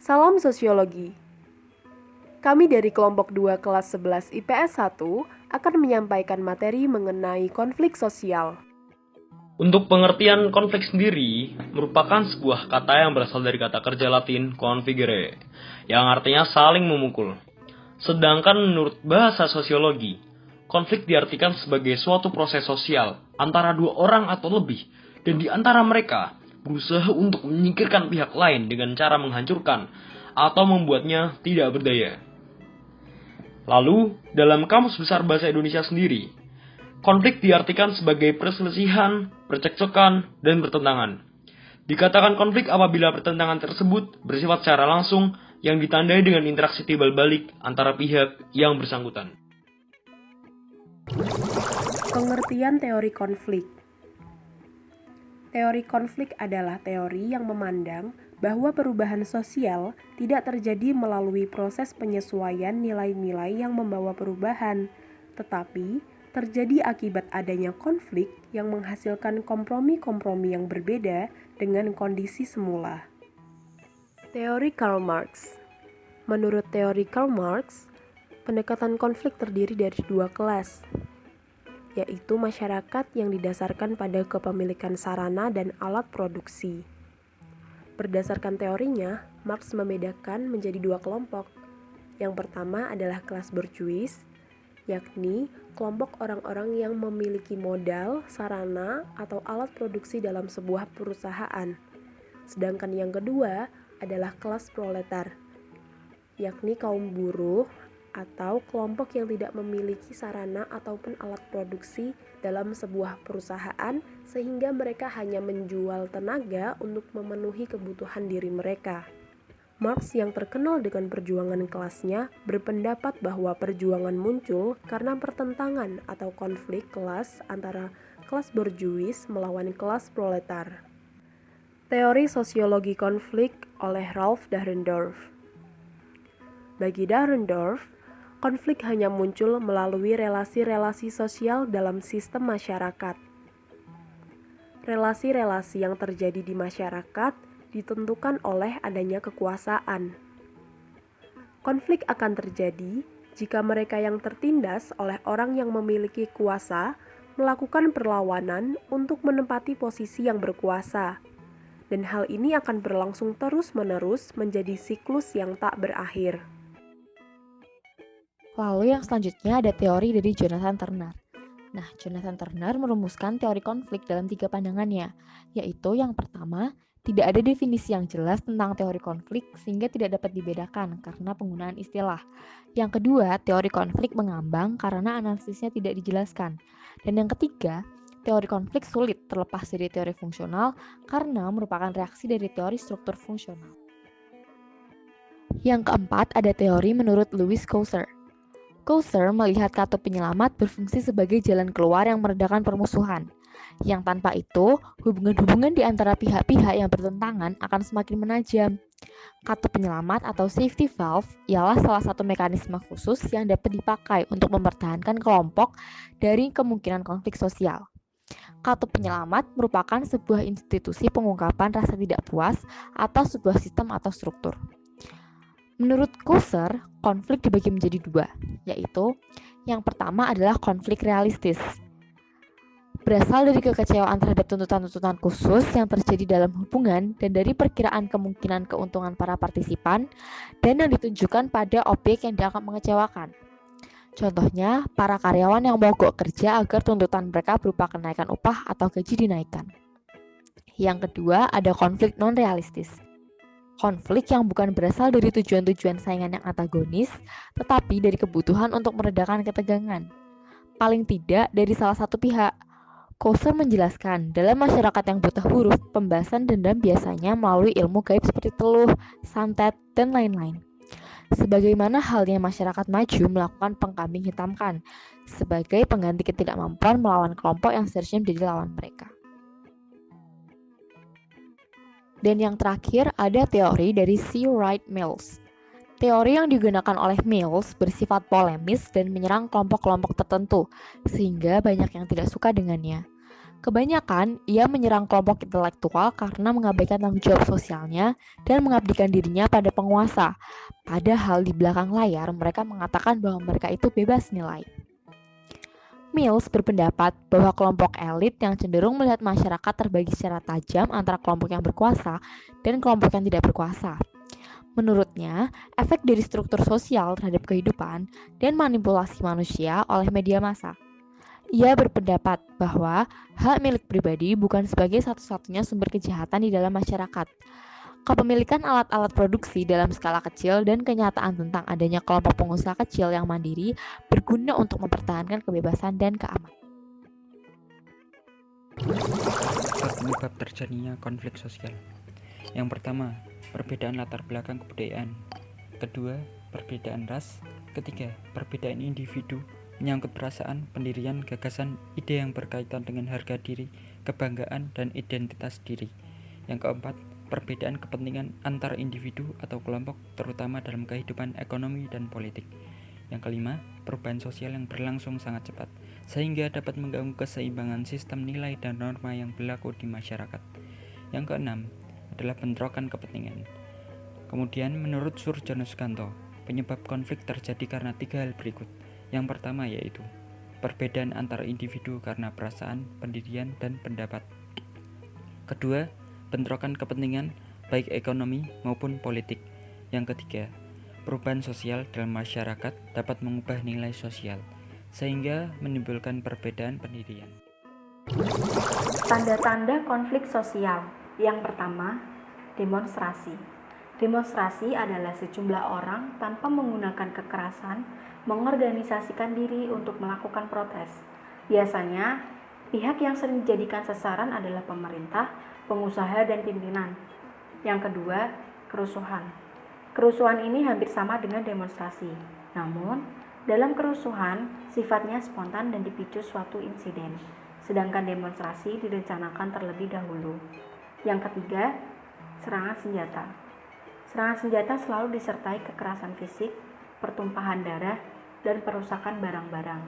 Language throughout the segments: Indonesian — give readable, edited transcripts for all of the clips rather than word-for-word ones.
Salam Sosiologi. Kami dari kelompok 2 kelas 11 IPS 1 akan menyampaikan materi mengenai konflik sosial. Untuk pengertian konflik sendiri, merupakan sebuah kata yang berasal dari kata kerja Latin configere, yang artinya saling memukul. Sedangkan menurut bahasa sosiologi, konflik diartikan sebagai suatu proses sosial antara dua orang atau lebih, dan di antara mereka berusaha untuk menyingkirkan pihak lain dengan cara menghancurkan atau membuatnya tidak berdaya. Lalu, dalam Kamus Besar Bahasa Indonesia sendiri, konflik diartikan sebagai perselisihan, percekcokan, dan pertentangan. Dikatakan konflik apabila pertentangan tersebut bersifat secara langsung yang ditandai dengan interaksi timbal balik antara pihak yang bersangkutan. Pengertian teori konflik. Teori konflik adalah teori yang memandang bahwa perubahan sosial tidak terjadi melalui proses penyesuaian nilai-nilai yang membawa perubahan, tetapi terjadi akibat adanya konflik yang menghasilkan kompromi-kompromi yang berbeda dengan kondisi semula. Teori Karl Marx. Menurut teori Karl Marx, pendekatan konflik terdiri dari dua kelas, yaitu masyarakat yang didasarkan pada kepemilikan sarana dan alat produksi. Berdasarkan teorinya, Marx membedakan menjadi dua kelompok. Yang pertama adalah kelas borjuis, yakni kelompok orang-orang yang memiliki modal, sarana, atau alat produksi dalam sebuah perusahaan. Sedangkan yang kedua adalah kelas proletar, yakni kaum buruh atau kelompok yang tidak memiliki sarana ataupun alat produksi dalam sebuah perusahaan sehingga mereka hanya menjual tenaga untuk memenuhi kebutuhan diri mereka. Marx yang terkenal dengan perjuangan kelasnya berpendapat bahwa perjuangan muncul karena pertentangan atau konflik kelas antara kelas borjuis melawan kelas proletar. Teori sosiologi konflik oleh Ralph Dahrendorf. Bagi Dahrendorf, konflik hanya muncul melalui relasi-relasi sosial dalam sistem masyarakat. Relasi-relasi yang terjadi di masyarakat ditentukan oleh adanya kekuasaan. Konflik akan terjadi jika mereka yang tertindas oleh orang yang memiliki kuasa melakukan perlawanan untuk menempati posisi yang berkuasa. Dan hal ini akan berlangsung terus-menerus menjadi siklus yang tak berakhir. Lalu yang selanjutnya ada teori dari Jonathan Turner. Nah, Jonathan Turner merumuskan teori konflik dalam 3 pandangannya, yaitu yang pertama, tidak ada definisi yang jelas tentang teori konflik sehingga tidak dapat dibedakan karena penggunaan istilah. Yang kedua, teori konflik mengambang karena analisisnya tidak dijelaskan. Dan yang ketiga, teori konflik sulit terlepas dari teori fungsional karena merupakan reaksi dari teori struktur fungsional. Yang keempat, ada teori menurut Lewis Cousser. Cousser melihat kartu penyelamat berfungsi sebagai jalan keluar yang meredakan permusuhan, yang tanpa itu, hubungan-hubungan di antara pihak-pihak yang bertentangan akan semakin menajam. Kartu penyelamat atau safety valve ialah salah satu mekanisme khusus yang dapat dipakai untuk mempertahankan kelompok dari kemungkinan konflik sosial. Kartu penyelamat merupakan sebuah institusi pengungkapan rasa tidak puas atau sebuah sistem atau struktur. Menurut Cousser, konflik dibagi menjadi dua, yaitu yang pertama adalah konflik realistis. Berasal dari kekecewaan terhadap tuntutan-tuntutan khusus yang terjadi dalam hubungan dan dari perkiraan kemungkinan keuntungan para partisipan dan yang ditunjukkan pada objek yang dianggap mengecewakan. Contohnya, para karyawan yang mogok kerja agar tuntutan mereka berupa kenaikan upah atau gaji dinaikkan. Yang kedua, ada konflik non-realistis. Konflik yang bukan berasal dari tujuan-tujuan saingan yang antagonis, tetapi dari kebutuhan untuk meredakan ketegangan. Paling tidak dari salah satu pihak. Cousser menjelaskan, dalam masyarakat yang buta huruf, pembahasan dendam biasanya melalui ilmu gaib seperti teluh, santet, dan lain-lain. Sebagaimana halnya masyarakat maju melakukan pengkambing hitamkan, sebagai pengganti ketidakmampuan melawan kelompok yang seharusnya menjadi lawan mereka. Dan yang terakhir ada teori dari C. Wright Mills. Teori yang digunakan oleh Mills bersifat polemis dan menyerang kelompok-kelompok tertentu, sehingga banyak yang tidak suka dengannya. Kebanyakan, ia menyerang kelompok intelektual karena mengabaikan tanggung jawab sosialnya dan mengabdikan dirinya pada penguasa. Padahal di belakang layar, mereka mengatakan bahwa mereka itu bebas nilai. Mills berpendapat bahwa kelompok elit yang cenderung melihat masyarakat terbagi secara tajam antara kelompok yang berkuasa dan kelompok yang tidak berkuasa. Menurutnya, efek dari struktur sosial terhadap kehidupan dan manipulasi manusia oleh media massa. Ia berpendapat bahwa hak milik pribadi bukan sebagai satu-satunya sumber kejahatan di dalam masyarakat. Kepemilikan alat-alat produksi dalam skala kecil dan kenyataan tentang adanya kelompok pengusaha kecil yang mandiri berguna untuk mempertahankan kebebasan dan keamanan. Penyebab terjadinya konflik sosial. Yang pertama, perbedaan latar belakang kebudayaan. Kedua, perbedaan ras. Ketiga, perbedaan individu menyangkut perasaan, pendirian, gagasan, ide yang berkaitan dengan harga diri, kebanggaan, dan identitas diri. Yang keempat, perbedaan kepentingan antar individu atau kelompok, terutama dalam kehidupan ekonomi dan politik. Yang kelima, perubahan sosial yang berlangsung sangat cepat, sehingga dapat mengganggu keseimbangan sistem nilai dan norma yang berlaku di masyarakat. Yang keenam, adalah bentrokan kepentingan. Kemudian, menurut Surjono Sukanto, penyebab konflik terjadi karena 3 hal berikut. Yang pertama yaitu perbedaan antar individu karena perasaan, pendirian, dan pendapat. Kedua, bentrokan kepentingan baik ekonomi maupun politik. Yang ketiga, perubahan sosial dalam masyarakat dapat mengubah nilai sosial, sehingga menimbulkan perbedaan pendirian. Tanda-tanda konflik sosial. Yang pertama, demonstrasi. Demonstrasi adalah sejumlah orang tanpa menggunakan kekerasan mengorganisasikan diri untuk melakukan protes. Biasanya, pihak yang sering dijadikan sasaran adalah pemerintah, pengusaha, dan pimpinan. Yang kedua, kerusuhan. Kerusuhan ini hampir sama dengan demonstrasi. Namun, dalam kerusuhan, sifatnya spontan dan dipicu suatu insiden, sedangkan demonstrasi direncanakan terlebih dahulu. Yang ketiga, serangan senjata. Serangan senjata selalu disertai kekerasan fisik, pertumpahan darah, dan perusakan barang-barang.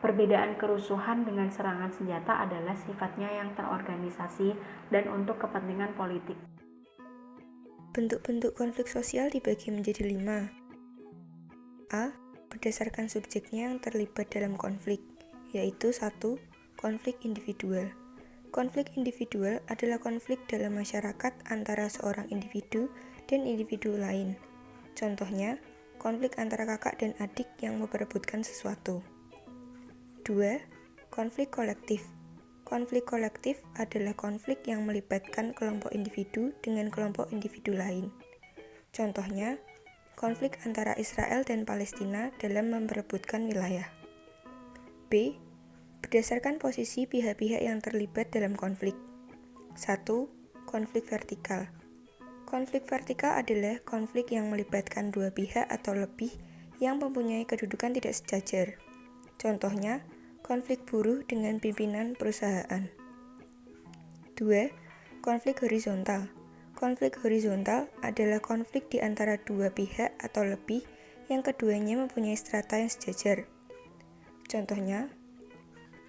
Perbedaan kerusuhan dengan serangan senjata adalah sifatnya yang terorganisasi dan untuk kepentingan politik. Bentuk-bentuk konflik sosial dibagi menjadi 5. A. Berdasarkan subjeknya yang terlibat dalam konflik, yaitu 1. Konflik individual. Konflik individual adalah konflik dalam masyarakat antara seorang individu dan individu lain. Contohnya, konflik antara kakak dan adik yang memperebutkan sesuatu. 2. Konflik kolektif. Konflik kolektif adalah konflik yang melibatkan kelompok individu dengan kelompok individu lain. Contohnya, konflik antara Israel dan Palestina dalam memperebutkan wilayah. B. Berdasarkan posisi pihak-pihak yang terlibat dalam konflik. 1. Konflik vertikal. Konflik vertikal adalah konflik yang melibatkan dua pihak atau lebih yang mempunyai kedudukan tidak sejajar. Contohnya, konflik buruh dengan pimpinan perusahaan. 2. Konflik horizontal. Konflik horizontal adalah konflik di antara dua pihak atau lebih yang keduanya mempunyai strata yang sejajar. Contohnya,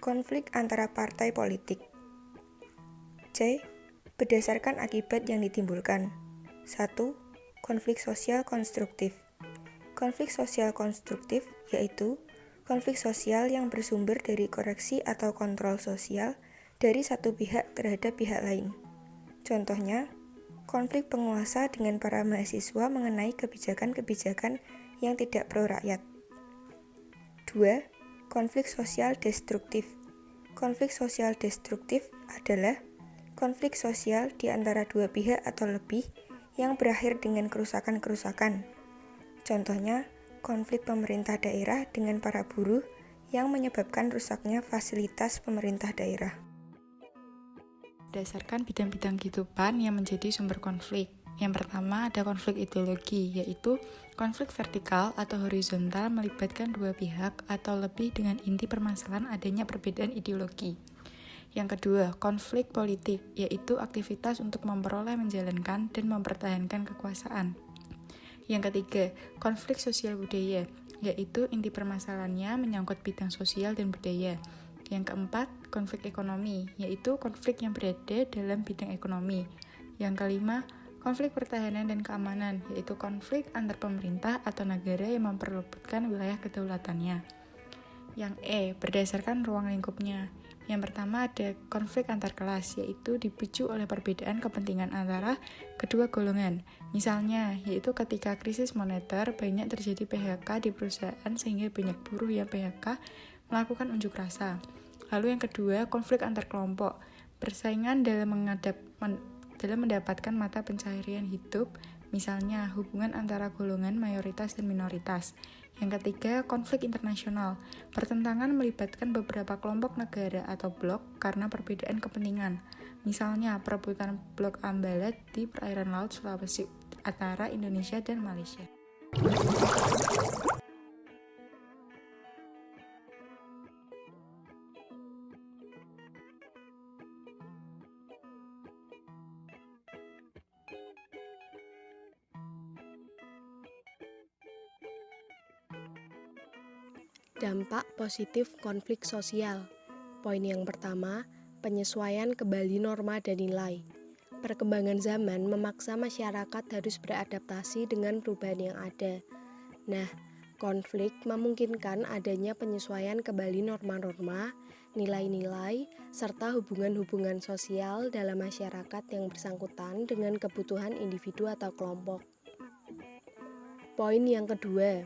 konflik antara partai politik. C. Berdasarkan akibat yang ditimbulkan. 1. Konflik sosial konstruktif. Konflik sosial konstruktif yaitu konflik sosial yang bersumber dari koreksi atau kontrol sosial dari satu pihak terhadap pihak lain. Contohnya, konflik penguasa dengan para mahasiswa mengenai kebijakan-kebijakan yang tidak pro rakyat. 2. Konflik sosial destruktif. Konflik sosial destruktif adalah konflik sosial di antara dua pihak atau lebih yang berakhir dengan kerusakan-kerusakan. Contohnya, konflik pemerintah daerah dengan para buruh yang menyebabkan rusaknya fasilitas pemerintah daerah. Berdasarkan bidang-bidang kehidupan yang menjadi sumber konflik. Yang pertama ada konflik ideologi, yaitu konflik vertikal atau horizontal melibatkan dua pihak atau lebih dengan inti permasalahan adanya perbedaan ideologi. Yang kedua, konflik politik, yaitu aktivitas untuk memperoleh, menjalankan, dan mempertahankan kekuasaan. Yang ketiga, konflik sosial budaya, yaitu inti permasalahannya menyangkut bidang sosial dan budaya. Yang keempat, konflik ekonomi, yaitu konflik yang berada dalam bidang ekonomi. Yang kelima, konflik pertahanan dan keamanan, yaitu konflik antar pemerintah atau negara yang memperebutkan wilayah kedaulatannya. Yang E, berdasarkan ruang lingkupnya. Yang pertama ada konflik antar kelas, yaitu dipicu oleh perbedaan kepentingan antara kedua golongan. Misalnya, yaitu ketika krisis moneter, banyak terjadi PHK di perusahaan sehingga banyak buruh yang PHK melakukan unjuk rasa. Lalu yang kedua, konflik antar kelompok. Persaingan dalam mendapatkan mata pencaharian hidup, misalnya hubungan antara golongan mayoritas dan minoritas. Yang ketiga, konflik internasional. Pertentangan melibatkan beberapa kelompok negara atau blok karena perbedaan kepentingan. Misalnya, perebutan blok Ambalat di perairan Laut Sulawesi antara Indonesia dan Malaysia. Dampak positif konflik sosial. Poin yang pertama, penyesuaian kembali norma dan nilai. Perkembangan zaman memaksa masyarakat harus beradaptasi dengan perubahan yang ada. Nah, konflik memungkinkan adanya penyesuaian kembali norma-norma, nilai-nilai, serta hubungan-hubungan sosial dalam masyarakat yang bersangkutan dengan kebutuhan individu atau kelompok. Poin yang kedua,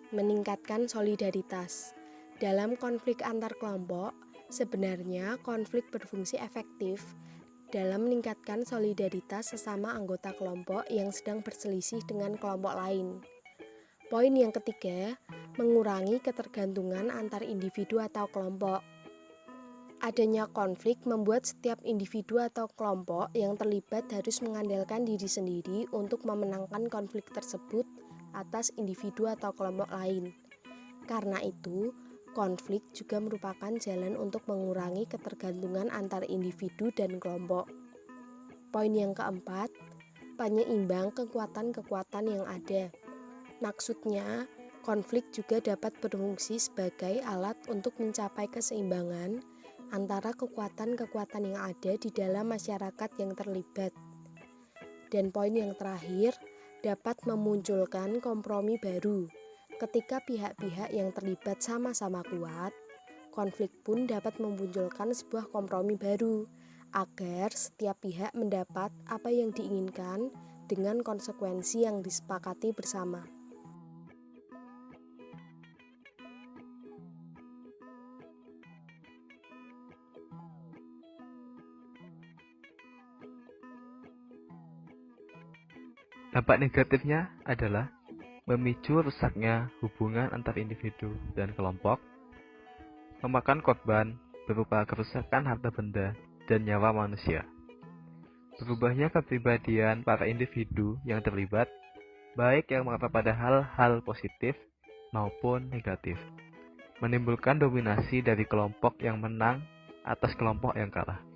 meningkatkan solidaritas. Dalam konflik antar kelompok, sebenarnya konflik berfungsi efektif dalam meningkatkan solidaritas sesama anggota kelompok yang sedang berselisih dengan kelompok lain. Poin yang ketiga, mengurangi ketergantungan antar individu atau kelompok. Adanya konflik membuat setiap individu atau kelompok yang terlibat harus mengandalkan diri sendiri untuk memenangkan konflik tersebut atas individu atau kelompok lain. Karena itu, konflik juga merupakan jalan untuk mengurangi ketergantungan antar individu dan kelompok. Poin yang keempat, penyeimbang kekuatan-kekuatan yang ada. Maksudnya, konflik juga dapat berfungsi sebagai alat untuk mencapai keseimbangan antara kekuatan-kekuatan yang ada di dalam masyarakat yang terlibat. Dan poin yang terakhir, dapat memunculkan kompromi baru. Ketika pihak-pihak yang terlibat sama-sama kuat, konflik pun dapat memunculkan sebuah kompromi baru, agar setiap pihak mendapat apa yang diinginkan dengan konsekuensi yang disepakati bersama. Dampak negatifnya adalah memicu rusaknya hubungan antar individu dan kelompok, memakan korban berupa kerusakan harta benda dan nyawa manusia, berubahnya kepribadian para individu yang terlibat, baik yang mengarah pada hal-hal positif maupun negatif, menimbulkan dominasi dari kelompok yang menang atas kelompok yang kalah.